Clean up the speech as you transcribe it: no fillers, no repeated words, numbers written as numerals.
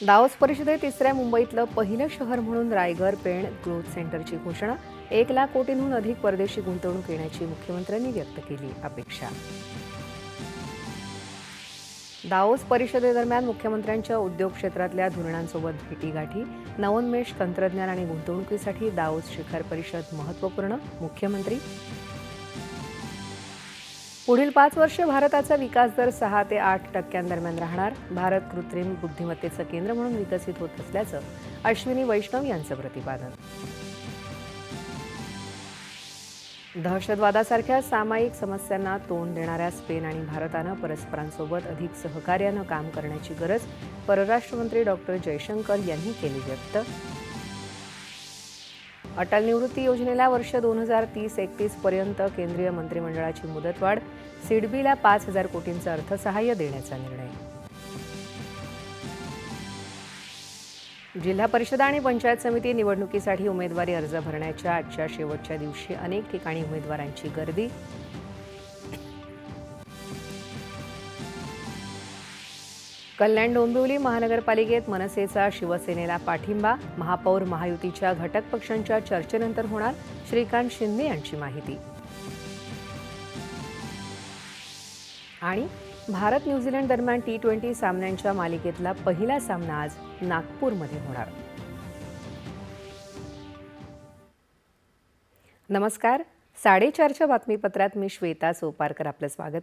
Davos परिषदेत तिसऱ्या मुंबईतलं पहिलं शहर म्हणून रायगर पेण ग्रोथ सेंटरची घोषणा. 1,00,000 कोटींहून अधिक परदेशी गुंतवणूक येण्याची मुख्यमंत्र्यांनी व्यक्त केली अपेक्षा. दावोस परिषदेदरम्यान मुख्यमंत्र्यांच्या उद्योग क्षेत्रातल्या धोरणांसोबत भेटीगाठी. नवोन्मेष, तंत्रज्ञान आणि गुंतवणुकीसाठी दावोस शिखर परिषद महत्त्वपूर्ण. मुख्यमंत्री. पुढील 5 वर्षे भारताचा विकास दर 6 ते 8% दरम्यान राहणार. भारत कृत्रिम बुद्धिमत्तेचं केंद्र म्हणून विकसित होत असल्याचं अश्विनी वैष्णव यांचं प्रतिपादन. दहशतवादासारख्या सामायिक समस्यांना तोंड देणाऱ्या स्पेन आणि भारतानं परस्परांसोबत अधिक सहकार्यानं काम करण्याची गरज परराष्ट्रमंत्री डॉक्टर जयशंकर यांनी केली व्यक्त. अटल निवृत्ती योजनेला वर्ष 2030-31 पर्यंत केंद्रीय मंत्रिमंडळाची मुदतवाढ. सिडबीला 5,000 कोटींचं अर्थसहाय्य देण्याचा निर्णय. जिल्हा परिषद आणि पंचायत समिती निवडणुकीसाठी उमेदवारी अर्ज भरण्याच्या आजच्या शेवटच्या दिवशी अनेक ठिकाणी उमेदवारांची गर्दी. कल्याण डोंबिवली महानगरपालिकेत मनसेचा शिवसेनेला पाठिंबा. महापौर महायुतीच्या घटक पक्षांच्या चर्चेनंतर होणार. श्रीकांत शिंदे यांची माहिती. आणि भारत न्यूझीलंड दरम्यान T20 सामन्यांच्या मालिकेतला पहिला सामना आज नागपूरमध्ये होणार. नमस्कार. 4:30च्या बातमीपत्रात मी श्वेता सोपारकर आपलं स्वागत